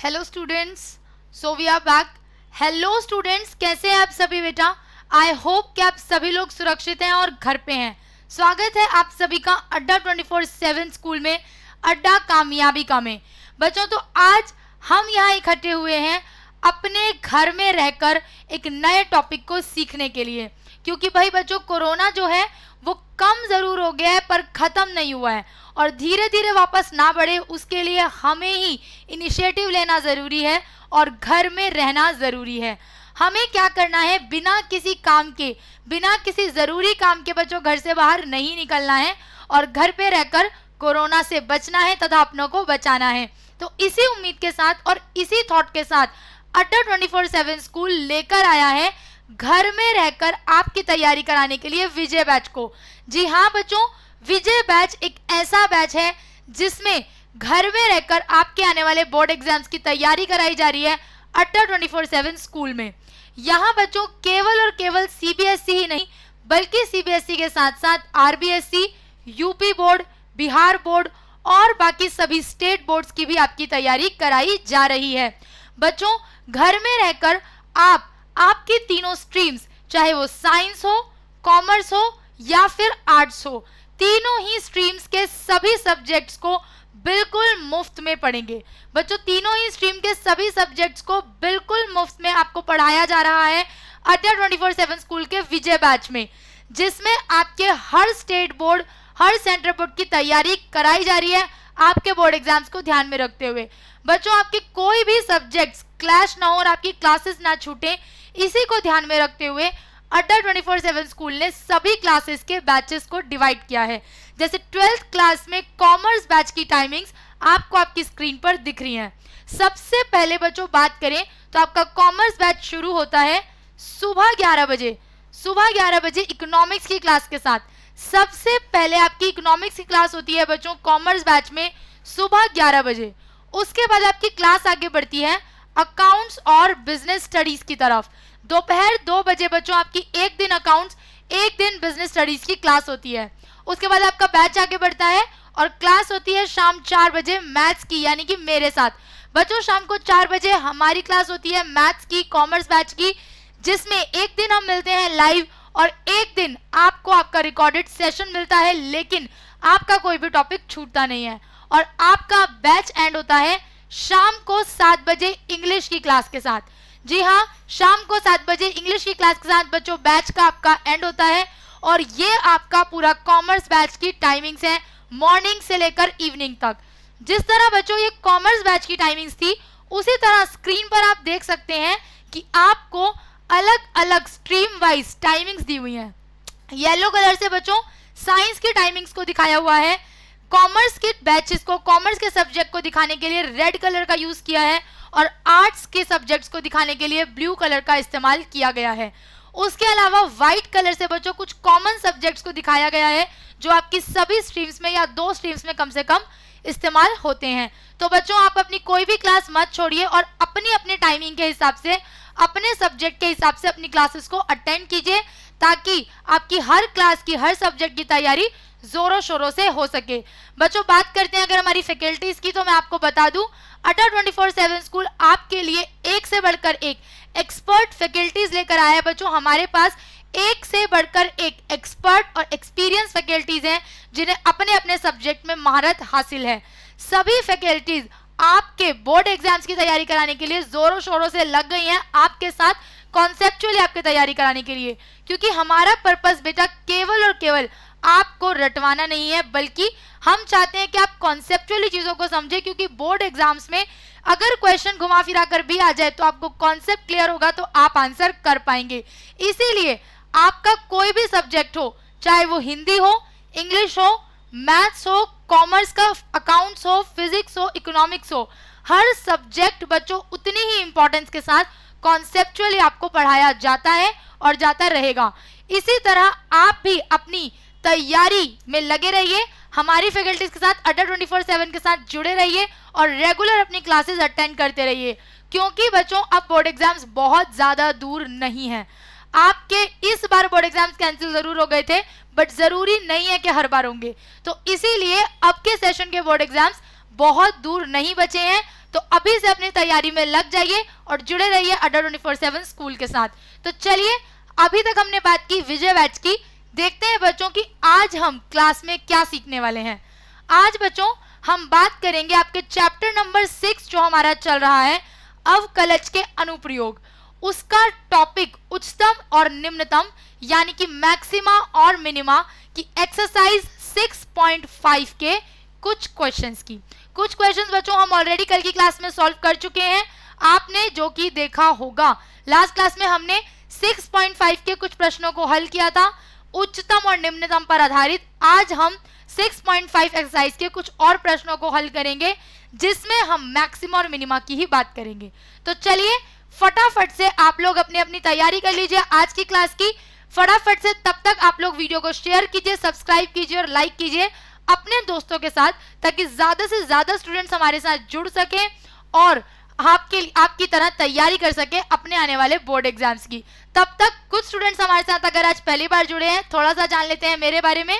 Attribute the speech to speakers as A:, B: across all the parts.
A: Hello students, so we are back. Hello students, कैसे हैं आप सभी बेटा? आई होप कि आप सभी लोग सुरक्षित हैं और घर पे हैं। स्वागत है आप सभी का अड्डा 24/7 स्कूल में, अड्डा कामयाबी का में। बच्चों, तो आज हम यहाँ इकट्ठे हुए हैं अपने घर में रहकर एक नए टॉपिक को सीखने के लिए, क्योंकि भाई बच्चों, कोरोना जो है वो कम जरूर हो गया है पर खत्म नहीं हुआ है, और धीरे धीरे वापस ना बढ़े उसके लिए हमें ही इनिशिएटिव लेना जरूरी है और घर में रहना जरूरी है। हमें क्या करना है, बिना किसी काम के, बिना किसी जरूरी काम के बच्चों घर से बाहर नहीं निकलना है और घर पे रहकर कोरोना से बचना है तथा अपनों को बचाना है। तो इसी उम्मीद के साथ और इसी थॉट के साथ अड्डा 24/7 स्कूल लेकर आया है घर में रहकर आपकी तैयारी कराने के लिए विजय बैच को। जी हाँ बच्चों, विजय बैच एक ऐसा बैच है जिसमें घर में रहकर आपके आने वाले बोर्ड एग्जाम्स की तैयारी कराई जा रही है अड्डा 24/7 स्कूल में। यहाँ बच्चों केवल और केवल सीबीएसई ही नहीं, बल्कि सीबीएसई के साथ साथ RBSE, UP board, Bihar board और बाकी सभी स्टेट बोर्ड्स की भी आपकी तैयारी कराई जा रही है। बच्चों, घर में रहकर आप आपकी तीनों स्ट्रीम्स, चाहे वो साइंस हो, कॉमर्स हो या फिर आर्ट्स हो, तीनों ही स्ट्रीम्स के सभी सब्जेक्ट्स को बिल्कुल मुफ्त में पढ़ेंगे। बच्चों, तीनों ही स्ट्रीम के सभी सब्जेक्ट्स को बिल्कुल मुफ्त में आपको पढ़ाया जा रहा है अड्डा 24/7 स्कूल के विजय बैच में, जिसमें आपके हर स्टेट बोर्ड, हर सेंट्रल बोर्ड की तैयारी कराई जा रही है आपके बोर्ड एग्जाम्स को ध्यान में रखते हुए। बच्चों, आपके कोई भी सब्जेक्ट्स क्लैश ना हो और आपकी क्लासेस ना छूटे, इसी को ध्यान में रखते हुए अड्डा 24/7 स्कूल ने सभी क्लासेस के बैचेस को डिवाइड किया है। जैसे 12th क्लास में कॉमर्स बैच की टाइमिंग्स आपको आपकी स्क्रीन पर दिख रही हैं। सबसे पहले बच्चों बात करें तो आपका कॉमर्स बैच शुरू होता है सुबह 11 बजे। सुबह 11 बजे इकोनॉमिक्स की क्लास के साथ सबसे पहले आपकी इकोनॉमिक्स की क्लास होती है बच्चों कॉमर्स बैच में सुबह 11 बजे। उसके बाद आपकी क्लास आगे बढ़ती है अकाउंट्स और बिजनेस स्टडीज की तरफ। दोपहर 2 बजे बच्चों आपकी एक दिन अकाउंट्स, एक दिन बिजनेस स्टडीज की क्लास होती है। उसके बाद आपका बैच आगे बढ़ता है और क्लास होती है शाम 4 बजे मैथ्स की, यानी कि मेरे साथ। बच्चों, शाम को 4 बजे हमारी क्लास होती है मैथ्स की, कॉमर्स बैच की, जिसमें एक दिन हम मिलते हैं लाइव और एक दिन आपको आपका रिकॉर्डेड सेशन मिलता है, लेकिन आपका कोई भी टॉपिक छूटता नहीं है। और आपका बैच एंड होता है शाम को 7 बजे इंग्लिश की क्लास के साथ। जी हाँ, शाम को 7 बजे इंग्लिश की क्लास के साथ बच्चों बैच का आपका एंड होता है। और ये आपका पूरा कॉमर्स बैच की टाइमिंग्स है मॉर्निंग से लेकर इवनिंग तक। जिस तरह बच्चों ये कॉमर्स बैच की टाइमिंग्स थी, उसी तरह स्क्रीन पर आप देख सकते हैं कि आपको अलग अलग स्ट्रीम वाइज टाइमिंग्स दी हुई हैं। येलो कलर से बच्चों साइंस की टाइमिंग्स को दिखाया हुआ है, कॉमर्स के बैचेस को, कॉमर्स के सब्जेक्ट को दिखाने के लिए रेड कलर का यूज किया है और आर्ट्स के सब्जेक्ट्स को दिखाने के लिए ब्लू कलर का इस्तेमाल किया गया है। उसके अलावा व्हाइट कलर से बच्चों कुछ कॉमन सब्जेक्ट्स को दिखाया गया है जो आपकी सभी स्ट्रीम्स में या 2 स्ट्रीम्स में कम से कम इस्तेमाल होते हैं। तो बच्चों, आप अपनी कोई भी क्लास मत छोड़िए और अपनी अपनी टाइमिंग के हिसाब से, अपने सब्जेक्ट के हिसाब से अपनी क्लासेस को अटेंड कीजिए, ताकि आपकी हर क्लास की, हर सब्जेक्ट की तैयारी जोरों शोरों से हो सके। बच्चों, बात करते हैं अगर हमारी फैकल्टीज की, तो मैं आपको बता दूं अड्डा 24/7 स्कूल आपके लिए एक से बढ़कर एक एक्सपर्ट फैकल्टीज लेकर आया है। बच्चों, हमारे पास एक से बढ़कर एक एक्सपर्ट और एक्सपीरियंस फैकल्टीज हैं जिन्हें अपने अपने सब्जेक्ट में महारत हासिल है। सभी फैकल्टीज आपके बोर्ड एग्जाम्स की तैयारी कराने के लिए जोरों शोरों से लग गई हैं आपके साथ, कॉन्सेप्चुअली आपकी तैयारी कराने के लिए, क्योंकि हमारा पर्पस बेटा केवल और केवल आपको रटवाना नहीं है, बल्कि हम चाहते हैं कि आप कॉन्सेप्चुअली चीजों को समझें, क्योंकि बोर्ड एग्जाम्स में अगर क्वेश्चन घुमा फिरा कर भी आ जाए तो आपको कॉन्सेप्ट क्लियर होगा तो आप आंसर कर पाएंगे। इसीलिए आपका कोई भी सब्जेक्ट हो, चाहे वो हिंदी हो, इंग्लिश हो, मैथ्स हो, कॉमर्स का अकाउंट्स हो, फिजिक्स हो, इकोनॉमिक्स हो, हर सब्जेक्ट बच्चों उतनी ही इंपॉर्टेंस के साथ कॉन्सेप्चुअली आपको पढ़ाया जाता है और जाता रहेगा। इसी तरह आप भी अपनी तैयारी में लगे रहिए, हमारी फैकल्टीज के साथ, अड्डा 24/7 के साथ जुड़े रहिए और रेगुलर अपनी क्लासेस अटेंड करते रहिए, क्योंकि बच्चों अब बोर्ड एग्जाम्स बहुत ज्यादा दूर नहीं है। आपके इस बार बोर्ड एग्जाम्स कैंसिल जरूर हो गए थे, बट जरूरी नहीं है कि हर बार होंगे। तो इसीलिए अब के सेशन के बोर्ड एग्जाम्स बहुत दूर नहीं बचे हैं, तो अभी से अपनी तैयारी में लग जाइए और जुड़े रहिए अड्डा 24/7 स्कूल के साथ। तो चलिए, अभी तक हमने बात की विजय बैच की, देखते हैं बच्चों की आज हम क्लास में क्या सीखने वाले हैं। आज बच्चों हम बात करेंगे आपके चैप्टर नंबर 6 जो हमारा चल रहा है अवकलज के अनुप्रयोग, उसका टॉपिक उच्चतम और निम्नतम यानी कि मैक्सिमा और मिनिमा की एक्सरसाइज 6.5 के कुछ क्वेश्चंस की। कुछ क्वेश्चंस बच्चों हम ऑलरेडी कल की क्लास में सॉल्व कर चुके हैं, आपने जो कि देखा होगा। लास्ट क्लास में हमने 6.5 के कुछ प्रश्नों को हल किया था उच्चतम और निम्नतम पर आधारित। आज हम 6.5 एक्सरसाइज के कुछ और प्रश्नों को हल करेंगे जिसमें हम मैक्सिमा और मिनिमा की ही बात करेंगे। तो चलिए फटाफट से आप लोग अपनी अपनी तैयारी कर लीजिए आज की क्लास की। फटाफट से तब तक आप लोग वीडियो को शेयर कीजिए, सब्सक्राइब कीजिए और लाइक कीजिए अपने दोस्तों के साथ, ताकि ज्यादा से ज्यादा स्टूडेंट्स हमारे साथ जुड़ सके और आपकी तरह तैयारी कर सके अपने आने वाले बोर्ड एग्जाम्स की। तब तक कुछ स्टूडेंट्स हमारे साथ अगर आज पहली बार जुड़े हैं, थोड़ा सा जान लेते हैं मेरे बारे में।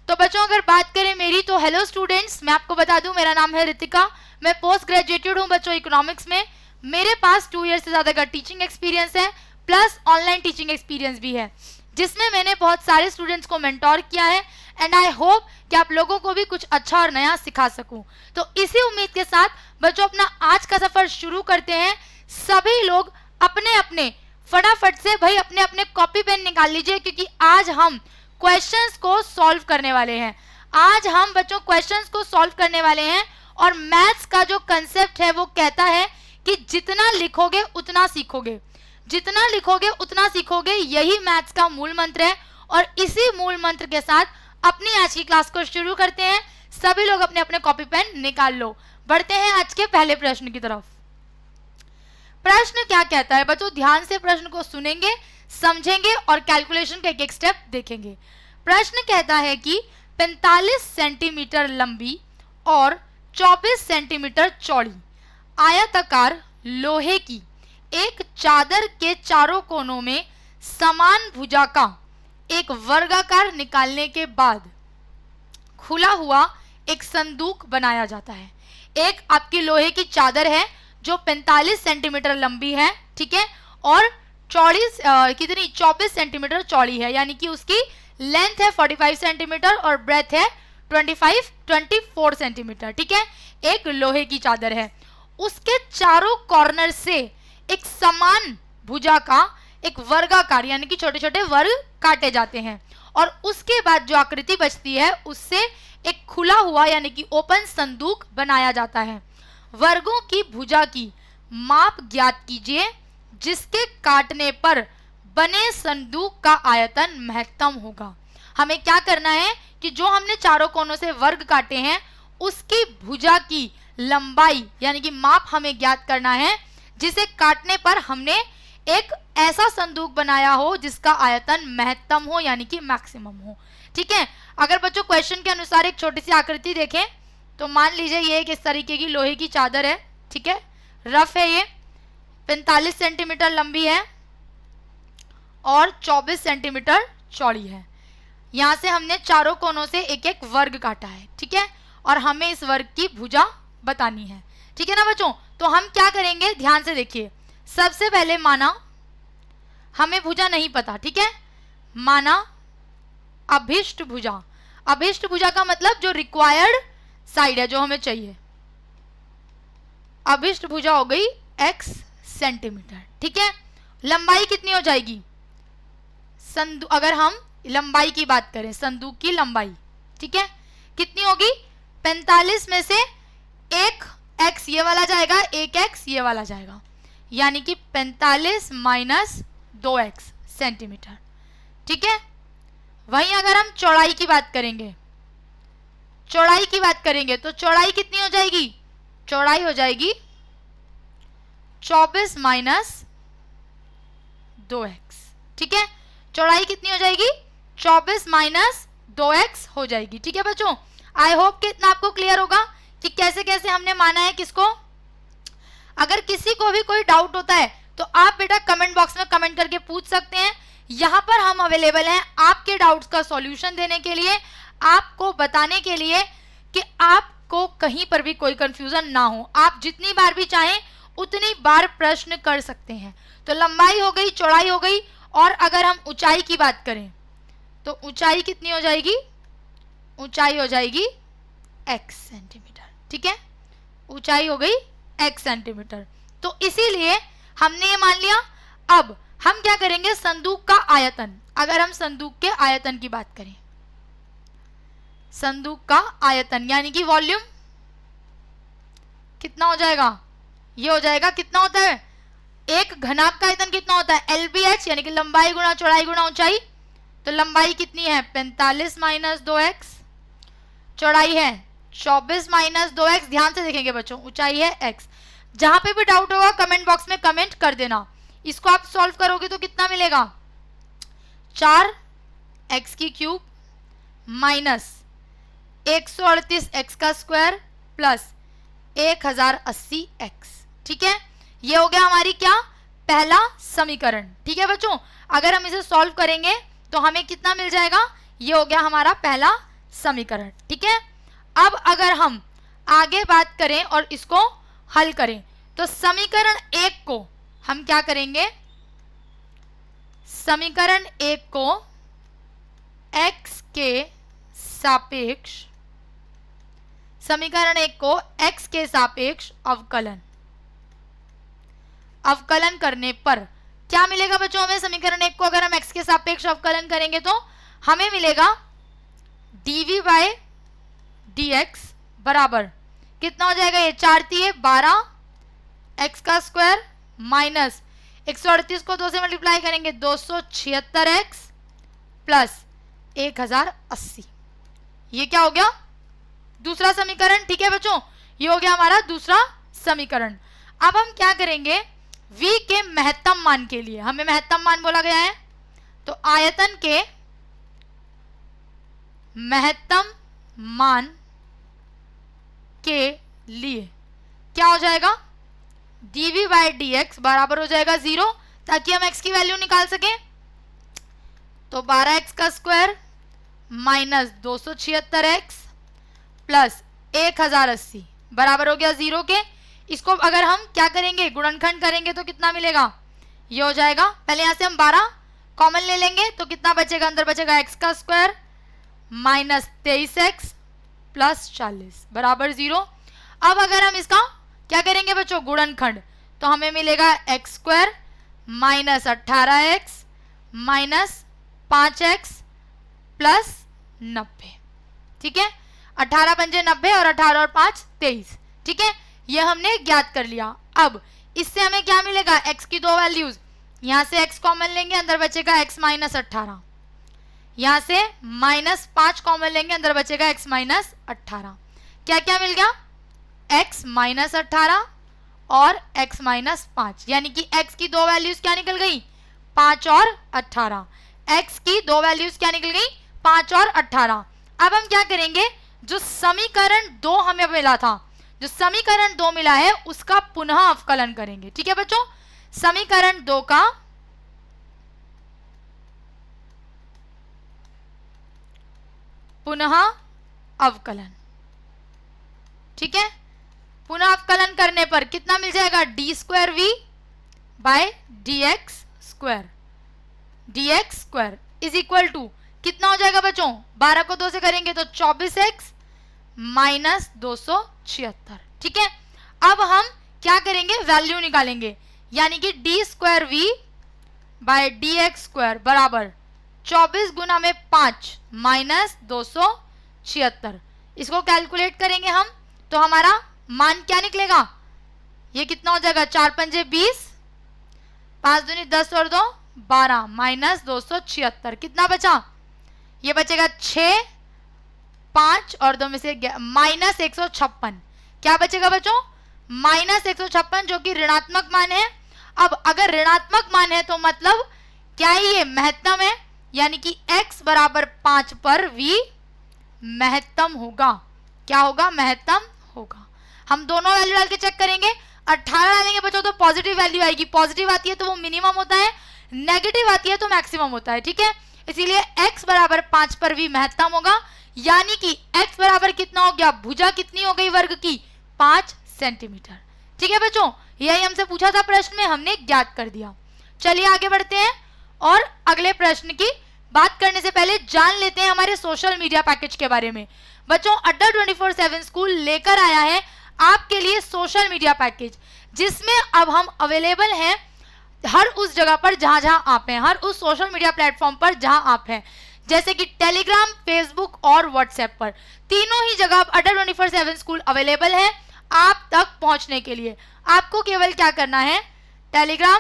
A: तो बच्चों अगर बात करें मेरी, तो हेलो स्टूडेंट्स, मैं आपको बता दूं मेरा नाम है रितिका, मैं पोस्ट ग्रेजुएटेड हूं बच्चों इकोनॉमिक्स में। मेरे पास 2 ईयर से ज्यादा का टीचिंग एक्सपीरियंस है, प्लस ऑनलाइन टीचिंग एक्सपीरियंस भी है, जिसमें मैंने बहुत सारे स्टूडेंट्स को मेंटोर किया है। एंड आई होप कि आप लोगों को भी कुछ अच्छा और नया सिखा सकूं। तो इसी उम्मीद के साथ बच्चों अपना आज का सफर शुरू करते हैं। सभी लोग अपने अपने फटाफट से भाई अपने अपने कॉपी पेन निकाल लीजिए, क्योंकि आज हम क्वेश्चंस को सॉल्व करने वाले हैं। आज हम बच्चों क्वेश्चंस को सॉल्व करने वाले हैं और मैथ्स का जो कंसेप्ट है वो कहता है कि जितना लिखोगे उतना सीखोगे, जितना लिखोगे उतना सीखोगे, यही मैथ्स का मूल मंत्र है। और इसी मूल मंत्र के साथ अपनी आज की क्लास को शुरू करते हैं। सभी लोग अपने अपने कॉपी पेन निकाल लो, बढ़ते हैं आज के पहले प्रश्न की तरफ। प्रश्न क्या कहता है बच्चों, ध्यान से प्रश्न को सुनेंगे, समझेंगे और कैलकुलेशन का एक एक स्टेप देखेंगे। प्रश्न कहता है कि 45 सेंटीमीटर लंबी और 24 सेंटीमीटर चौड़ी आयताकार लोहे की एक चादर के चारों कोनों में समान भुजा का एक वर्गाकार निकालने के बाद खुला हुआ एक संदूक बनाया जाता है। एक आपकी लोहे की चादर है जो 45 सेंटीमीटर लंबी है, ठीक है, और चौड़ी कितनी 24 सेंटीमीटर चौड़ी है, यानी कि उसकी लेंथ है 45 सेंटीमीटर और ब्रेथ है 24 सेंटीमीटर, ठीक है। एक लोहे की चादर है, उसके चारों कॉर्नर से एक समान भुजा का एक वर्गाकार यानी कि छोटे छोटे वर्ग काटे जाते हैं और उसके बाद जो आकृति बचती है उससे एक खुला हुआ यानी कि ओपन संदूक बनाया जाता है। वर्गों की भुजा की माप ज्ञात कीजिए जिसके काटने पर बने संदूक का आयतन महत्तम होगा। हमें क्या करना है कि जो हमने चारों कोनों से वर्ग काटे हैं उसकी भुजा की लंबाई यानी कि माप हमें ज्ञात करना है, जिसे काटने पर हमने एक ऐसा संदूक बनाया हो जिसका आयतन महत्तम हो यानी कि मैक्सिमम हो, ठीक है। अगर बच्चों क्वेश्चन के अनुसार एक छोटी सी आकृति देखें तो मान लीजिए ये एक इस तरीके की लोहे की चादर है, ठीक है, रफ है, ये 45 सेंटीमीटर लंबी है और 24 सेंटीमीटर चौड़ी है। यहाँ से हमने चारों कोनों से एक एक वर्ग काटा है, ठीक है, और हमें इस वर्ग की भुजा बतानी है, ठीक है ना बच्चों। तो हम क्या करेंगे, ध्यान से देखिए। सबसे पहले माना हमें भुजा नहीं पता, ठीक है, माना अभिष्ट भुजा। अभिष्ट भुजा का मतलब जो रिक्वायर्ड साइड है, जो हमें चाहिए। अभिष्ट भुजा हो गई x सेंटीमीटर, ठीक है। लंबाई कितनी हो जाएगी, अगर हम लंबाई की बात करें, संदूक की लंबाई, ठीक है, कितनी होगी, 45 में से एक x ये वाला जाएगा, एक x ये वाला जाएगा, यानी कि 45 माइनस 2x सेंटीमीटर, ठीक है। वहीं अगर हम चौड़ाई की बात करेंगे, चौड़ाई की बात करेंगे तो चौड़ाई कितनी हो जाएगी, चौड़ाई हो जाएगी 24 माइनस 2x, ठीक है। चौड़ाई कितनी हो जाएगी, 24 माइनस 2x हो जाएगी, ठीक है बच्चों। आई होप कि इतना आपको क्लियर होगा कि कैसे कैसे हमने माना है किसको। अगर किसी को भी कोई डाउट होता है तो आप बेटा कमेंट बॉक्स में कमेंट करके पूछ सकते हैं। यहाँ पर हम अवेलेबल हैं आपके डाउट्स का सॉल्यूशन देने के लिए, आपको बताने के लिए कि आप आपको कहीं पर भी कोई कंफ्यूजन ना हो। आप जितनी बार भी चाहें उतनी बार प्रश्न कर सकते हैं। तो लंबाई हो गई, चौड़ाई हो गई, और अगर हम ऊंचाई की बात करें तो ऊंचाई कितनी हो जाएगी? ऊंचाई हो जाएगी x सेंटीमीटर। ठीक है, ऊंचाई हो गई x सेंटीमीटर। तो इसीलिए हमने ये मान लिया। अब हम क्या करेंगे? संदूक का आयतन। अगर हम संदूक के आयतन की बात करें, संदूक का आयतन यानी कि वॉल्यूम कितना हो जाएगा? ये हो जाएगा, कितना होता है एक घनाभ का आयतन? कितना होता है? LBH यानी कि लंबाई गुणा चौड़ाई गुणा ऊंचाई। तो लंबाई कितनी है? 45 माइनस 2x, चौड़ाई है 24 माइनस 2x। ध्यान से देखेंगे बच्चों, ऊंचाई है x। जहां पे भी डाउट होगा कमेंट बॉक्स में कमेंट कर देना। इसको आप सॉल्व करोगे तो कितना मिलेगा? 4x की क्यूब माइनस 138x का स्क्वायर प्लस 1080x। ठीक है, ये हो गया हमारी क्या? पहला समीकरण। ठीक है बच्चों, अगर हम इसे सॉल्व करेंगे तो हमें कितना मिल जाएगा? ये हो गया हमारा पहला समीकरण। ठीक है, अब अगर हम आगे बात करें और इसको हल करें तो समीकरण 1 को हम क्या करेंगे? समीकरण 1 को x के सापेक्ष, समीकरण 1 को x के सापेक्ष अवकलन करने पर क्या मिलेगा बच्चों हमें? समीकरण 1 को अगर हम x के सापेक्ष अवकलन करेंगे तो हमें मिलेगा dv बाय dx बराबर कितना हो जाएगा? ये 4 तिये 12 x का स्क्वायर माइनस 138 को 2 से मल्टीप्लाई करेंगे 276x प्लस 1080। ये क्या हो गया? दूसरा समीकरण। ठीक है बच्चों, ये हो गया हमारा दूसरा समीकरण। अब हम क्या करेंगे? v के महत्तम मान के लिए, हमें महत्तम मान बोला गया है, तो आयतन के महत्तम मान के लिए क्या हो जाएगा? dv बाय dx बराबर हो जाएगा 0, ताकि हम x की वैल्यू निकाल सकें। तो 12x का स्क्वायर माइनस 276x प्लस 1080 बराबर हो गया 0 के। इसको अगर हम क्या करेंगे? गुणनखंड करेंगे तो कितना मिलेगा? ये हो जाएगा, पहले यहां से हम 12 कॉमन ले लेंगे तो कितना बचेगा? अंदर बचेगा x का स्क्वायर माइनस 23x प्लस 40 बराबर 0। अब अगर हम इसका क्या करेंगे बच्चों? गुणनखंड, तो हमें मिलेगा x square minus 18x minus 5x plus 90। ठीक है, 18 पंजे 90 और 18 और 5 23। ठीक है, ये हमने ज्ञात कर लिया। अब इससे हमें क्या मिलेगा? x की दो वैल्यूज, यहां से x कॉमन लेंगे, अंदर बचेगा x माइनस 18, यहां से माइनस 5 कॉमन लेंगे, अंदर बचेगा x माइनस 18। क्या क्या मिल गया? x माइनस 18 और x माइनस 5, यानी कि x की दो वैल्यूज क्या निकल गई? 5 और 18। x की दो वैल्यूज क्या निकल गई? 5 और 18। अब हम क्या करेंगे? जो समीकरण 2 हमें मिला था, जो समीकरण 2 मिला है उसका पुनः अवकलन करेंगे। ठीक है बच्चों, समीकरण 2 का पुनः अवकलन। ठीक है, पुनः अवकलन करने पर कितना मिल जाएगा? D square v by d x square is equal to कितना हो जाएगा बच्चों? 12 को 2 से करेंगे तो 24x माइनस 276। ठीक है, अब हम क्या करेंगे? वैल्यू निकालेंगे, यानी कि d square v by d x square बराबर 24 गुना में 5 माइनस 276। इसको कैलकुलेट करेंगे हम तो हमारा मान क्या निकलेगा? ये कितना हो जाएगा? 4 पंजे 20, 5 दूनी 10 और 2 12 माइनस 276। कितना बचा? ये बचेगा 6, 5 और 2 में से माइनस 156। क्या बचेगा बच्चों? माइनस 156, जो कि ऋणात्मक मान है। अब अगर ऋणात्मक मान है तो मतलब क्या है? ये महत्तम है, यानी कि x बराबर 5 पर v महत्तम होगा। क्या होगा? महत्तम होगा। हम दोनों वैल्यू डाल के चेक करेंगे। 18 डालेंगे बच्चों तो पॉजिटिव वैल्यू आएगी, पॉजिटिव आती है तो वो मिनिमम होता है, नेगेटिव आती है तो मैक्सिमम होता है। ठीक है, इसीलिए x बराबर 5 पर v महत्तम होगा। यानी कि x बराबर कितना हो गया, भुजा कितनी हो गई वर्ग की, 5 सेंटीमीटर। ठीक है बच्चों, यही हमसे पूछा था प्रश्न में, हमने ज्ञात कर दिया। चलिए आगे बढ़ते हैं और अगले प्रश्न की बात करने से पहले जान लेते हैं हमारे सोशल मीडिया पैकेज के बारे में। बच्चों अड्डा 24/7 स्कूल लेकर आया है आपके लिए सोशल मीडिया पैकेज, जिसमें अब हम अवेलेबल हैं हर उस जगह पर जहां जहां आप हैं, हर उस सोशल मीडिया प्लेटफॉर्म पर जहां आप हैं, जैसे कि टेलीग्राम, फेसबुक और व्हाट्सएप पर। तीनों ही जगह अड्डा 24/7 स्कूल अवेलेबल है आप तक पहुंचने के लिए। आपको केवल क्या करना है, टेलीग्राम,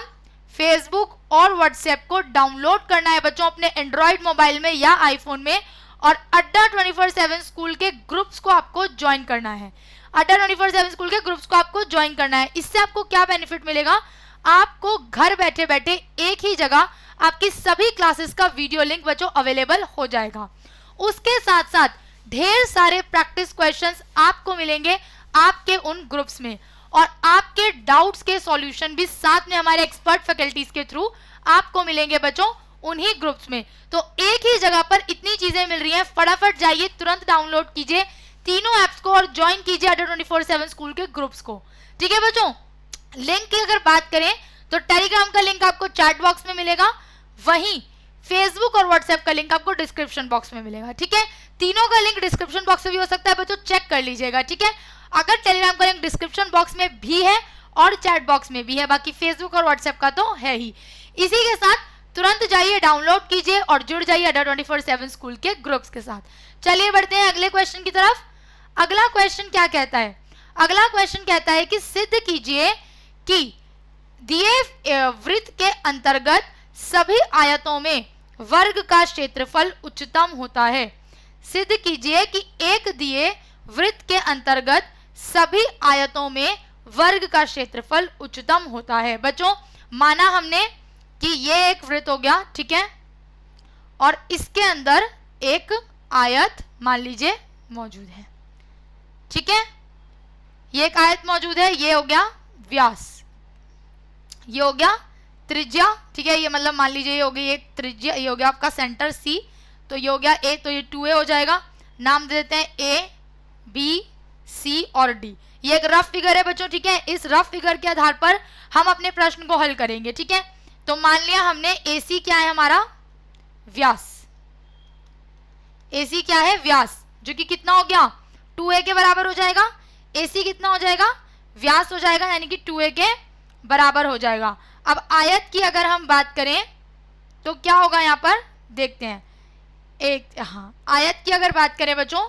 A: फेसबुक और व्हाट्सएप को डाउनलोड करना है बच्चों अपने एंड्रॉइड मोबाइल में या आईफोन में, और अड्डा 24/7 स्कूल के ग्रुप्स को आपको ज्वाइन करना है। अड्डा 24/7 स्कूल के ग्रुप्स को आपको ज्वाइन करना है। इससे आपको क्या बेनिफिट मिलेगा, आपको घर बैठे बैठे एक ही जगह आपकी सभी क्लासेस का वीडियो लिंक बच्चों अवेलेबल हो जाएगा। उसके साथ साथ ढेर सारे प्रैक्टिस क्वेश्चंस आपको मिलेंगे आपके उन ग्रुप्स में, और आपके डाउट्स के सॉल्यूशन भी साथ में हमारे एक्सपर्ट फैकल्टीज के थ्रू आपको मिलेंगे बच्चों उन्हीं ग्रुप्स में। तो एक ही जगह पर इतनी चीजें मिल रही हैं, फटाफट जाइए, तुरंत डाउनलोड कीजिए तीनों ऐप्स को और ज्वाइन कीजिए अड्डा 24/7 स्कूल के ग्रुप्स को। ठीक है बच्चों, लिंक की अगर बात करें तो टेलीग्राम का लिंक आपको चैट बॉक्स में मिलेगा, वहीं फेसबुक और व्हाट्सएप का लिंक आपको डिस्क्रिप्शन बॉक्स में मिलेगा। ठीक है, तीनों का लिंक डिस्क्रिप्शन बॉक्स में भी हो सकता है बच्चों, चेक कर लीजिएगा। ठीक है, अगर टेलीग्राम का लिंक डिस्क्रिप्शन बॉक्स में भी है और चैट बॉक्स में भी है, बाकी फेसबुक और व्हाट्सएप का तो है ही। इसी के साथ तुरंत जाइए, डाउनलोड कीजिए और जुड़ जाइए अड्डा 24/7 स्कूल के ग्रुप्स के साथ। चलिए बढ़ते हैं अगले क्वेश्चन की तरफ। अगला क्वेश्चन क्या कहता है, अगला क्वेश्चन कहता है कि सिद्ध कीजिए कि दिए वृत्त के अंतर्गत सभी आयतों में वर्ग का क्षेत्रफल उच्चतम होता है। सिद्ध कीजिए कि एक दिए वृत्त के अंतर्गत सभी आयतों में वर्ग का क्षेत्रफल उच्चतम होता है। बच्चों माना हमने कि ये एक वृत्त हो गया, ठीक है, और इसके अंदर एक आयत मान लीजिए मौजूद है। ठीक है, ये एक आयत मौजूद है, ये हो गया व्यास, ये हो गया त्रिज्या। ठीक है, ये मतलब मान लीजिए ये हो गई एक त्रिज्या, ये हो गया आपका सेंटर सी, तो ये हो गया ए, तो ये 2a हो जाएगा। नाम दे देते हैं ए, बी, सी और डी। ये एक रफ फिगर है बच्चों। ठीक है, इस रफ फिगर के आधार पर हम अपने प्रश्न को हल करेंगे। ठीक है, तो मान लिया हमने AC क्या है हमारा, व्यास, AC क्या है, व्यास, जो कि कितना हो गया 2a के बराबर हो जाएगा। AC कितना हो जाएगा, व्यास हो जाएगा, यानी कि 2a के बराबर हो जाएगा। अब आयत की अगर हम बात करें तो क्या होगा यहाँ पर देखते हैं। एक हाँ, आयत की अगर बात करें बच्चों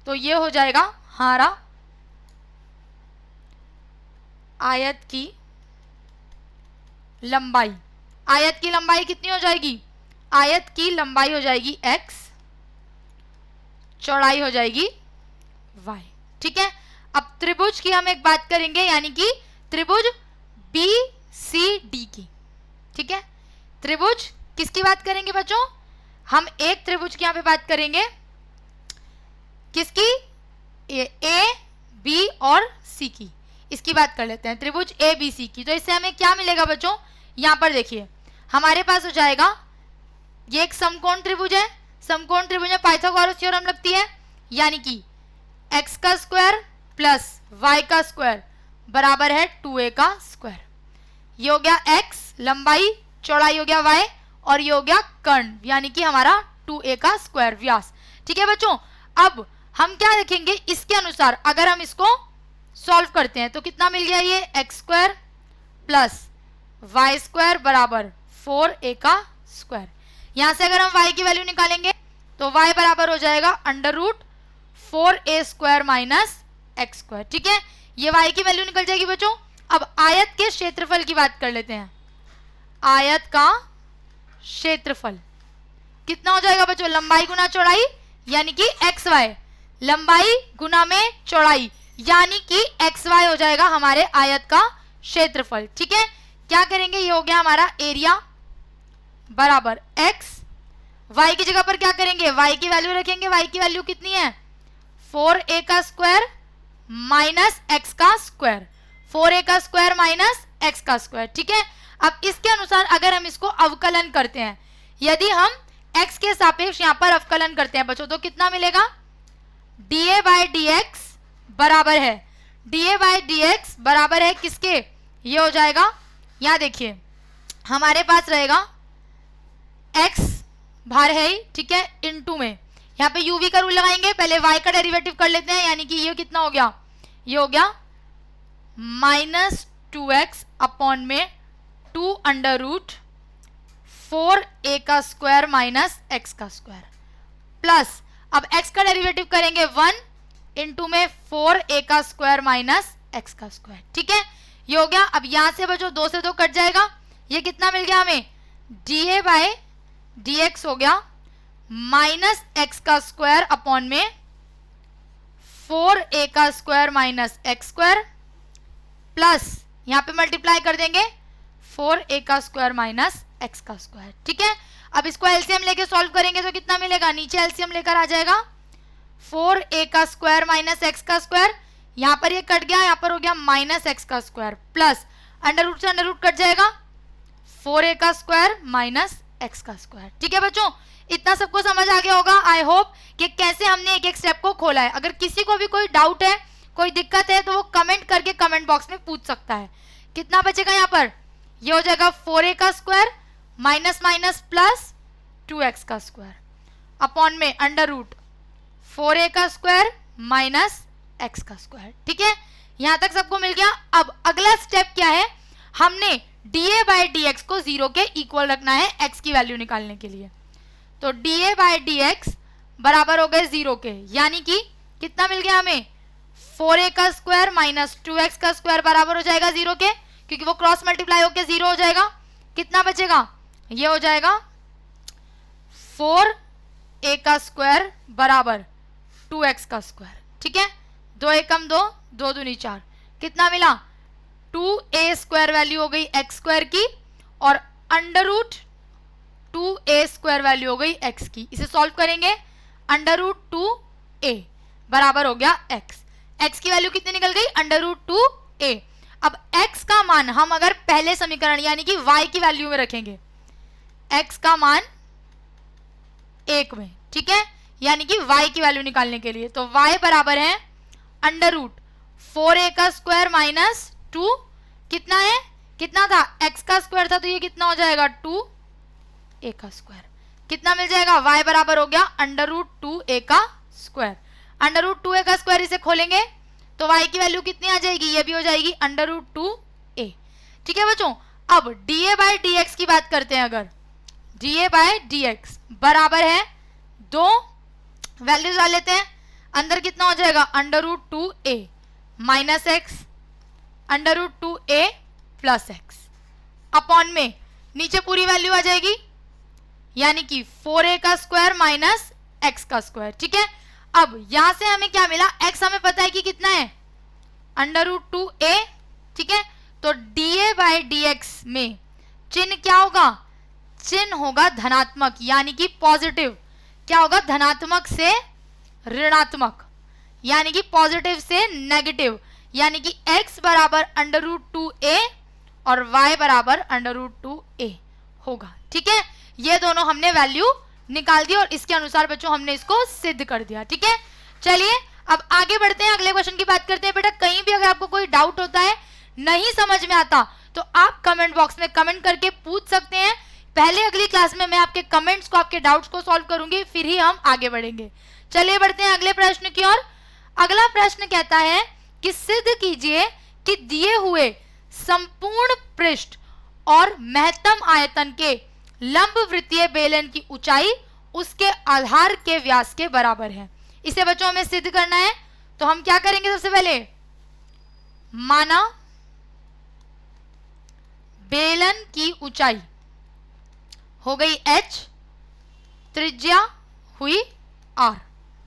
A: तो ये हो जाएगा हमारा आयत की लंबाई। आयत की लंबाई कितनी हो जाएगी, आयत की लंबाई हो जाएगी x, चौड़ाई हो जाएगी y। ठीक है, अब त्रिभुज की हम एक बात करेंगे, यानी कि त्रिभुज BCD की। ठीक है, त्रिभुज किसकी बात करेंगे बच्चों, हम एक त्रिभुज की यहाँ पे बात करेंगे, किसकी, A, B और C की, इसकी बात कर लेते हैं, त्रिभुज ABC की। तो इससे हमें क्या मिलेगा बच्चों, यहाँ पर देखिए हमारे पास हो जाएगा, ये एक समकोण त्रिभुज है, समकोण त्रिभुज में पाइथागोरस थ्योरम लगती है, यानी कि x का स्क्वायर प्लस y का स्क्वायर बराबर है 2a का स्क्वायर। ये हो गया x लंबाई, चौड़ाई हो गया y, और ये हो गया कर्ण, यानी कि हमारा 2a का स्क्वायर व्यास। ठीक है बच्चों, अब हम क्या देखेंगे, इसके अनुसार अगर हम इसको सॉल्व करते हैं तो कितना मिल गया, ये x square plus y square बराबर 4a का स्क्वायर। यहां से अगर हम y की वैल्यू निकालेंगे तो y बराबर हो जाएगा √4a square minus x square. ठीक है, ये y की वैल्यू निकल जाएगी बच्चों। अब आयत के क्षेत्रफल की बात कर लेते हैं। आयत का क्षेत्रफल कितना हो जाएगा बच्चों, लंबाई गुना चौड़ाई, यानी कि xy, लंबाई गुना में चौड़ाई, यानी कि xy हो जाएगा हमारे आयत का क्षेत्रफल। ठीक है, क्या करेंगे, ये हो गया हमारा एरिया बराबर x, y की जगह पर क्या करेंगे, y की वैल्यू रखेंगे। y की वैल्यू कितनी है, 4a का स्क्वायर माइनस x का स्क्वायर, 4a का स्क्वायर माइनस x का स्क्वायर। ठीक है, अब इसके अनुसार अगर हम इसको अवकलन करते हैं, यदि हम x के सापेक्ष यहाँ पर अवकलन करते हैं बच्चों, तो कितना मिलेगा, डीए बाय डी एक्स बराबर है, डीए बाय डी एक्स बराबर है किसके, ये हो जाएगा, यहां देखिए हमारे पास रहेगा x बाहर है ही, ठीक है, इनटू में यहाँ पे uv का रूल लगाएंगे, पहले y का डेरिवेटिव कर लेते हैं, यानी कि ये कितना हो गया, ये हो गया -2x अपॉन में 2 अंडर रूट 4a का स्क्वायर माइनस x का स्क्वायर प्लस, अब x का डेरिवेटिव करेंगे 1 इंटू में 4a का स्क्वायर माइनस x का स्क्वायर, ठीक है, ये हो गया। अब यहां से बचो 2 से 2 कट जाएगा, ये कितना मिल गया हमें, डीए बाय डी एक्स हो गया माइनस एक्स का स्क्वायर अपॉन में 4a का square minus x square plus यहां पे मल्टीप्लाई कर देंगे 4a का स्क्वायर माइनस एक्स का स्क्वायर, ठीक है। अब इसको एलसीएम लेके सॉल्व करेंगे तो कितना मिलेगा, नीचे एलसीएम लेकर आ जाएगा 4a का स्क्वायर माइनस एक्स का स्क्वायर, यहां पर ये कट गया, यहां पर हो गया माइनस एक्स का स्क्वायर प्लस अंडर रूट से अंडर रूट कट जाएगा 4a का स्क्वायर माइनस एक्स का स्क्वायर, ठीक है बच्चों, इतना सबको समझ आ गया होगा। आई होप कि कैसे हमने एक एक स्टेप को खोला है। अगर किसी को भी कोई डाउट है, कोई दिक्कत है, तो वो कमेंट करके कमेंट बॉक्स में पूछ सकता है। कितना बचेगा यहाँ पर, ये हो जाएगा 4a का square minus minus plus 2x का स्क्वायर अपॉन में अंडर रूट 4a का स्क्वायर माइनस x का स्क्वायर, ठीक है, यहां तक सबको मिल गया। अब अगला स्टेप क्या है, हमने डीए बाय डी एक्स को 0 के इक्वल रखना है x की वैल्यू निकालने के लिए। तो डीए बाय डी एक्स बराबर हो गए 0 के, यानी कि कितना मिल गया हमें, 4a का स्क्वायर माइनस 2x का स्क्वायर बराबर हो जाएगा 0 के, क्योंकि वो क्रॉस मल्टीप्लाई होकर 0 हो जाएगा। कितना बचेगा, ये हो जाएगा 4a का स्क्वायर बराबर 2x का स्क्वायर, ठीक है, 2 एकम 2, 2 दूनी 4, कितना मिला 2a स्क्वायर वैल्यू हो गई x स्क्वायर की और under root 2a square value हो गई x की। इसे सॉल्व करेंगे, अंडर रूट 2a बराबर हो गया x की वैल्यू कितनी निकल गई, अंडर रूट 2a। अब x का मान हम अगर पहले समीकरण यानी कि y की वैल्यू में रखेंगे, x का मान 1 में, ठीक है, यानी कि y की वैल्यू निकालने के लिए, तो y बराबर है अंडर रूट 4a का स्क्वायर माइनस 2, कितना है, कितना था, x का स्क्वायर था, तो ये कितना हो जाएगा 2a का स्क्वायर, कितना मिल जाएगा, y बराबर हो गया अंडर रूट 2a का स्क्वायर, अंडर रूट 2a का स्क्वायर इसे खोलेंगे तो y की वैल्यू कितनी आ जाएगी, ये भी हो जाएगी अंडर रूट 2a, ठीक है बच्चों। अब डीए बाय डी एक्स की बात करते हैं, अगर डीए बाय डी एक्स बराबर है 2 वैल्यूज डाल लेते हैं, अंदर कितना हो जाएगा under root 2a minus x under root 2a plus x upon में नीचे पूरी वैल्यू आ जाएगी, यानी कि 4a का स्क्वायर माइनस एक्स का स्क्वायर, ठीक है। अब यहां से हमें क्या मिला, x हमें पता है कि कितना है अंडर रूट 2a, ठीक है, तो डीए बाय डी एक्स में चिन्ह क्या होगा, चिन्ह होगा धनात्मक, यानी कि पॉजिटिव, क्या होगा, धनात्मक से ऋणात्मक, यानी कि पॉजिटिव से नेगेटिव, यानी कि x बराबर अंडर रूट 2a और y बराबर अंडर रूट 2a होगा, ठीक है। ये दोनों हमने वैल्यू निकाल दी और इसके अनुसार बच्चों हमने इसको सिद्ध कर दिया, ठीक है। चलिए अब आगे बढ़ते हैं, अगले क्वेश्चन की बात करते हैं। बेटा कहीं भी अगर आपको कोई डाउट होता है, नहीं समझ में आता, तो आप कमेंट बॉक्स में कमेंट करके पूछ सकते हैं। पहले अगली क्लास में मैं आपके कमेंट्स को, आपके डाउट्स को सॉल्व करूंगी, फिर ही हम आगे बढ़ेंगे। चलिए बढ़ते हैं अगले प्रश्न की ओर। अगला प्रश्न कहता है कि सिद्ध कीजिए कि दिए हुए संपूर्ण पृष्ठ और महत्तम आयतन के लंबवृत्तीय बेलन की ऊंचाई उसके आधार के व्यास के बराबर है। इसे बच्चों हमें सिद्ध करना है, तो हम क्या करेंगे, सबसे पहले माना बेलन की ऊंचाई हो गई h, त्रिज्या हुई r,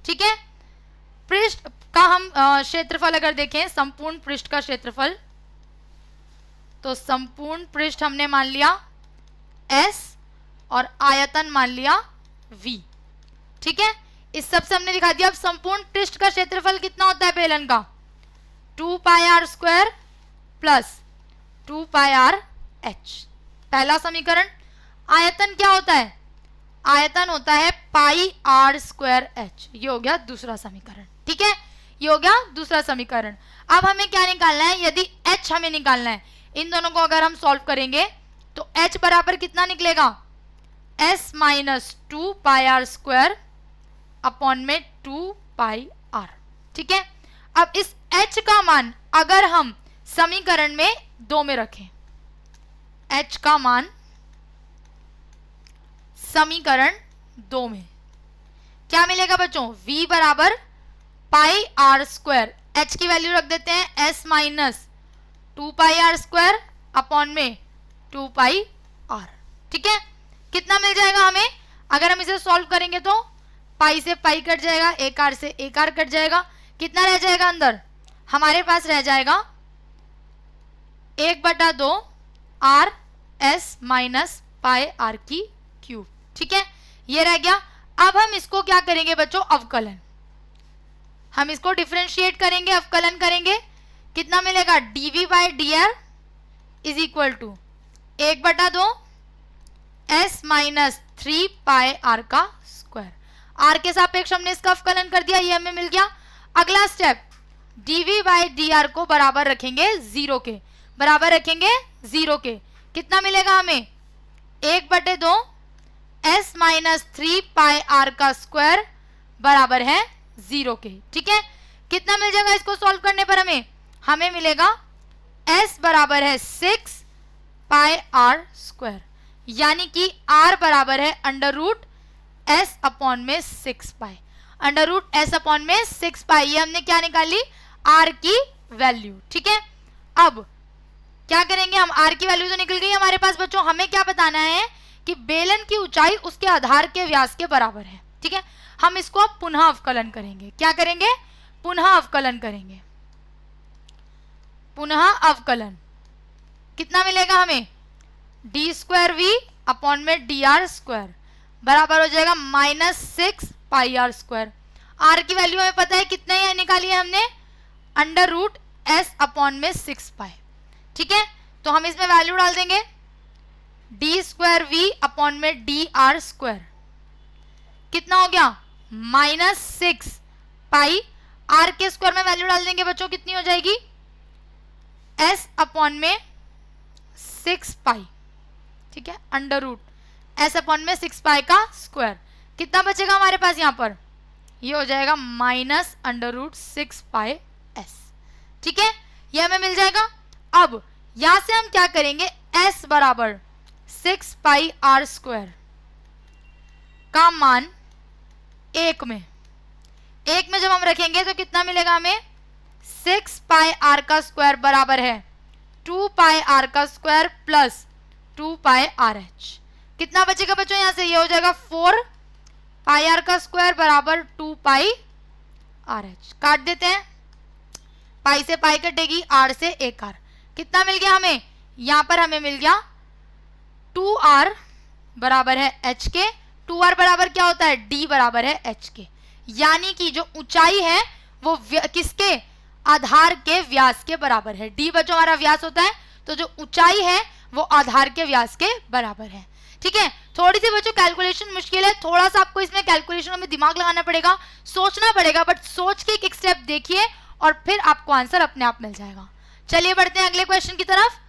A: ठीक है। पृष्ठ का हम क्षेत्रफल अगर देखें, संपूर्ण पृष्ठ का क्षेत्रफल, तो संपूर्ण पृष्ठ हमने मान लिया s और आयतन मान लिया v, ठीक है। इस सब से हमने दिखा दिया। अब संपूर्ण पृष्ठ का क्षेत्रफल कितना होता है बेलन का, 2 पाई r स्क्वायर प्लस 2 पाई r h, पहला समीकरण। आयतन क्या होता है, आयतन होता है पाई r स्क्वायर h, ये हो गया दूसरा समीकरण, ठीक है, ये हो गया दूसरा समीकरण। अब हमें क्या निकालना है, यदि h हमें निकालना है, इन दोनों को अगर हम सॉल्व करेंगे तो h बराबर कितना निकलेगा, s minus 2 pi r square upon में 2 पाई आर। ठीक है, अब इस h का मान अगर हम समीकरण में 2 में रखें, h का मान समीकरण 2 में क्या मिलेगा बच्चों, v बराबर पाई आर स्क्वायर, h की वैल्यू रख देते हैं s minus 2 pi r square upon में 2 पाई आर। ठीक है, कितना मिल जाएगा हमें, अगर हम इसे सॉल्व करेंगे तो पाई से पाई कट जाएगा, एक आर से एक आर कट जाएगा, कितना रह जाएगा अंदर, हमारे पास रह जाएगा 1/2 r s minus pi r की क्यूब। ठीक है, ये रह गया। अब हम इसको क्या करेंगे बच्चों, अवकलन, हम इसको डिफरेंशिएट करेंगे, अवकलन करेंगे, कितना मिलेगा, dv by d r is equal to 1/2 s minus 3 pi r का स्क्वायर। आर के सापेक्ष हमने इसका अवकलन कर दिया, ये हमें मिल गया। अगला step, dv by d are को बराबर रखेंगे 0 के, बराबर रखेंगे 0 के, कितना मिलेगा हमें, 1/2 s माइनस 3 पाई आर का स्क्वायर बराबर है 0 के। ठीक है, कितना मिल जाएगा इसको सॉल्व करने पर हमें, हमें मिलेगा s बराबर है 6 पाई आर स्क्वायर, यानी कि r बराबर है अंडर रूट s अपॉन में 6 पाई, अंडर रूट s अपॉन में 6 पाई, ये हमने क्या निकाली, r की वैल्यू। ठीक है, अब क्या करेंगे हम, r की वैल्यू तो निकल गई हमारे पास बच्चों, हमें क्या बताना है कि बेलन की ऊंचाई उसके आधार के व्यास के बराबर है। ठीक है, हम इसको अब पुनः अवकलन करेंगे, क्या करेंगे, पुनः अवकलन करेंगे, पुनः अवकलन, कितना मिलेगा हमें, डी स्क्वायर वी अपॉन में डी आर स्क्वायर बराबर हो जाएगा -6 पाई आर स्क्वायर। आर की वैल्यू हमें पता है कितने है, निकाली है हमने, अंडर रूट एस अपॉन में 6 पाई। ठीक है, तो हम इसमें वैल्यू डाल देंगे, डी स्क्वायर वी अपॉन में डी आर स्क्वायर कितना हो गया, -6 पाई, आर के स्क्वायर में वैल्यू डाल देंगे बच्चों, कितनी हो जाएगी, एस अपॉन में 6 पाई। ठीक है, अंडर रूट एस अपॉन में 6 पाई का स्क्वायर, कितना बचेगा हमारे पास यहाँ पर, ये हो जाएगा -√6 पाई एस। ठीक है, ये हमें मिल जाएगा। अब यहां से हम क्या करेंगे, s बराबर 6 पाई आर स्क्वायर का मान 1 में जब हम रखेंगे तो कितना मिलेगा हमें, 6 पाई आर का स्क्वायर बराबर है 2 पाई आर का square plus 2 pi r H. कितना बचेगा बच्चों यहाँ से, ये हो जाएगा 4 पाई आर का स्क्वायर बराबर 2 पाई आर एच, काट देते हैं, पाई से पाई कटेगी, आर से एक आर, कितना मिल गया हमें, यहाँ पर हमें मिल गया 2r बराबर है h के, 2r बराबर क्या होता है, d बराबर है h के, यानी कि जो ऊंचाई है वो किसके, आधार के व्यास के बराबर है। d बच्चों हमारा व्यास होता है, तो जो ऊंचाई है वो आधार के व्यास के बराबर है। ठीक है, थोड़ी सी बच्चों कैलकुलेशन मुश्किल है, थोड़ा सा आपको इसमें कैलकुलेशन में दिमाग लगाना पड़ेगा, सोचना पड़ेगा, बट सोच के एक स्टेप देखिए और फिर आपको आंसर अपने आप मिल जाएगा। चलिए बढ़ते हैं अगले क्वेश्चन की तरफ।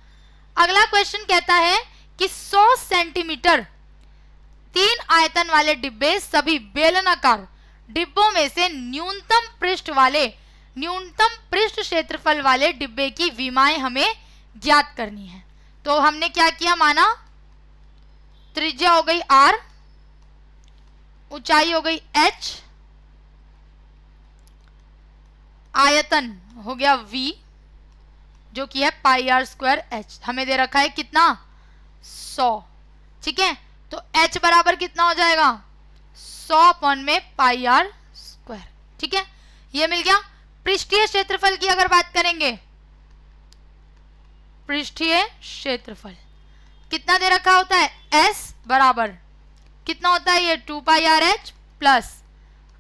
A: अगला क्वेश्चन कहता है कि 100 सेंटीमीटर 3 आयतन वाले डिब्बे सभी बेलनाकार डिब्बों में से न्यूनतम पृष्ठ क्षेत्रफल वाले डिब्बे की विमाएं हमें ज्ञात करनी है। तो हमने क्या किया, माना त्रिज्या हो गई r, ऊंचाई हो गई h, आयतन हो गया v जो कि है पाई आर स्क्वायर h, हमें दे रखा है कितना 100। ठीक है, तो h बराबर कितना हो जाएगा 100 अपॉन में पाई आर स्क्वायर। ठीक है, ये मिल गया। पृष्ठीय क्षेत्रफल की अगर बात करेंगे, पृष्ठीय क्षेत्रफल कितना दे रखा होता है, s बराबर कितना होता है, ये 2 pi r h plus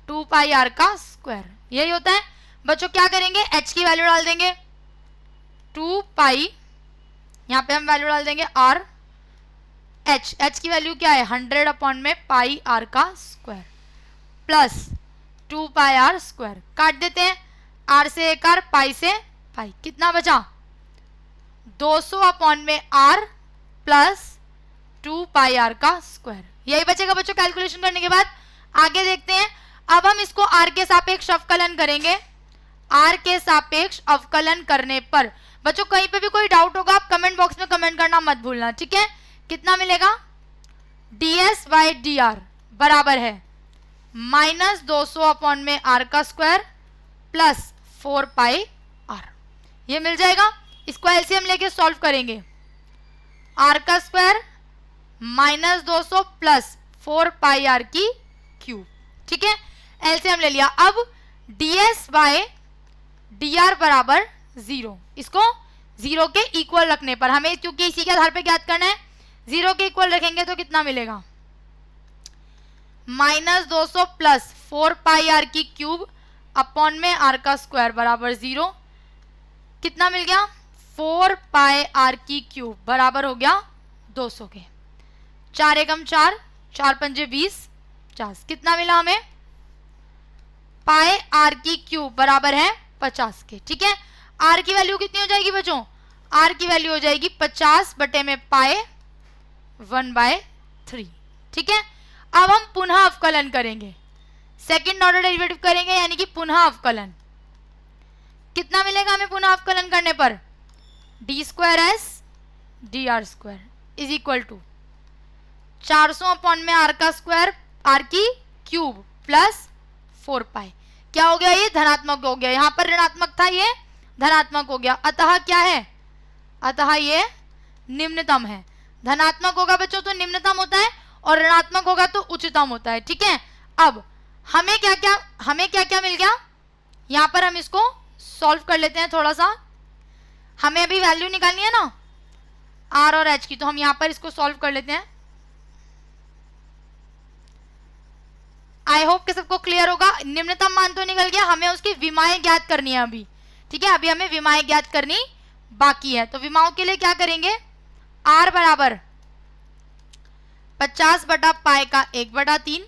A: 2 pi r का स्क्वायर, यही होता है बच्चों। क्या करेंगे, h की वैल्यू डाल देंगे 2 पाई, यहाँ पे हम वैल्यू डाल देंगे r, h की वैल्यू क्या है 100 अपॉन में पाई r का square plus 2 pi r square, काट देते हैं, आर से एक आर, पाई से पाई, कितना बचा 200 अपॉन में आर प्लस 2 पाई आर का स्क्वायर, यही बचेगा बच्चों कैलकुलेशन करने के बाद। आगे देखते हैं, अब हम इसको आर के सापेक्ष अवकलन करेंगे। आर के सापेक्ष अवकलन करने पर बच्चों कहीं पे भी कोई डाउट होगा आप कमेंट बॉक्स में कमेंट करना मत भूलना, ठीक है। कितना मिलेगा, ds बाई डी आर बराबर है माइनस 200 अपॉन में आर का स्क्वायर प्लस 4 पाई आर, ये मिल जाएगा। इसको एलसीएम लेके सॉल्व करेंगे, आर का square minus 200 plus 4 pi r की क्यूब, ठीक है, एलसीएम ले लिया। अब ds बाय डी आर बराबर 0, इसको 0 के इक्वल रखने पर हमें, क्योंकि इसी के आधार पे ज्ञात करना है, 0 के इक्वल रखेंगे तो कितना मिलेगा माइनस 200 प्लस 4 पाई आर की क्यूब अपॉन में आर का स्क्वायर बराबर 0, कितना मिल गया 4 पाई आर की क्यूब बराबर हो गया 200 के, 4 एकम 4, 4 पंजे 20, 50, कितना मिला हमें पाई आर की क्यूब बराबर है 50 के, ठीक है। आर की वैल्यू कितनी हो जाएगी बच्चों, आर की वैल्यू हो जाएगी 50 बटे में पाई 1/3, ठीक है। अब हम पुनः अवकलन करेंगे, सेकंड ऑर्डर डेरिवेटिव करेंगे, यानी कि पुनः अवकलन। कितना मिलेगा हमें पुनः अवकलन करने पर, d square s d r square is equal to 400 upon में आर का स्क्वायर, आर की क्यूब प्लस 4 पाई, क्या हो गया ये धनात्मक हो गया, यहां पर ऋणात्मक था ये धनात्मक हो गया, अतः क्या है, अतः ये निम्नतम है। धनात्मक होगा बच्चों तो निम्नतम होता है और ऋणात्मक होगा तो उच्चतम होता है, ठीक है। अब हमें क्या क्या मिल गया, यहां पर हम इसको सॉल्व कर लेते हैं थोड़ा सा, हमें अभी वैल्यू निकालनी है ना आर और एच की, तो हम यहां पर इसको सॉल्व कर लेते हैं। आई होप कि सबको क्लियर होगा, निम्नतम मान तो निकल गया, हमें उसकी विमाएं ज्ञात करनी है अभी, ठीक है, अभी हमें विमाएं ज्ञात करनी बाकी है। तो विमाओं के लिए क्या करेंगे, आर बराबर 50 बटा पाई का 1/3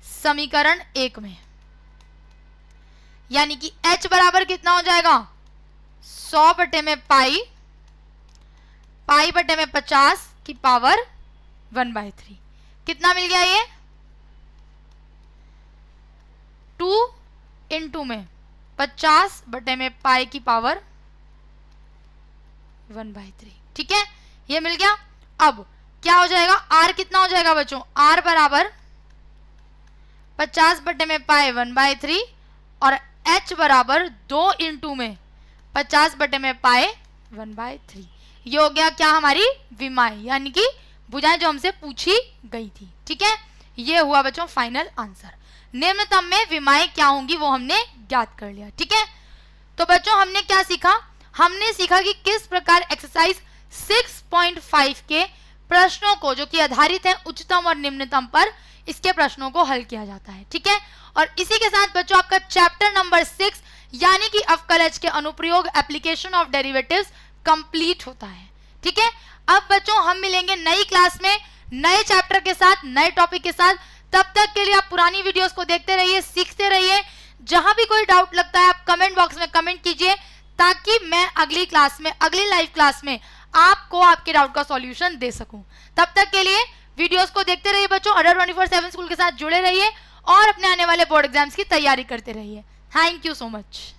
A: समीकरण 1 में, यानी कि h बराबर कितना हो जाएगा 100 बटे में पाई, पाई बटे में 50 की पावर 1/3, कितना मिल गया ये 2 इंटू में 50 बटे में पाई की पावर 1/3, ठीक है, ये मिल गया। अब क्या हो जाएगा, r कितना हो जाएगा बच्चों, r बराबर 50 बटे में पाई 1/3 और h बराबर 2 इंटू में 50 बटे में पाई 1/3, ये हो गया क्या हमारी विमाएं, यानी कि भुजाएं जो हमसे पूछी गई थी, ठीक है, ये हुआ बच्चों फाइनल आंसर। निम्नतम में विमाएं क्या होंगी वो हमने ज्ञात कर लिया, ठीक है। तो बच्चों हमने क्या सीखा, हमने सीखा कि किस प्रकार एक्सरसाइज 6.5 के प्रश्नों को जो कि आधारित है उच्चतम और निम्नतम पर, इसके प्रश्नों को हल किया जाता है, ठीक है। और इसी के साथ बच्चों आपका चैप्टर नंबर 6 यानी कि अवकलज के अनुप्रयोग एप्लीकेशन ऑफ डेरिवेटिव्स कंप्लीट होता है, ठीक है। अब बच्चों हम मिलेंगे नई क्लास में नए चैप्टर के साथ, नए टॉपिक के साथ, तब तक के लिए आप पुरानी वीडियोस को देखते रहिए, सीखते रहिए। जहां भी कोई डाउट लगता है आप कमेंट बॉक्स में कमेंट कीजिए, ताकि मैं अगली क्लास में, अगली लाइव क्लास में आपको आपके डाउट का सॉल्यूशन दे सकूं। तब तक के लिए वीडियोस को देखते रहिए बच्चों, अडर 24/7 स्कूल के साथ जुड़े रहिए और अपने आने वाले बोर्ड एग्जाम्स की तैयारी करते रहिए। Thank you so much.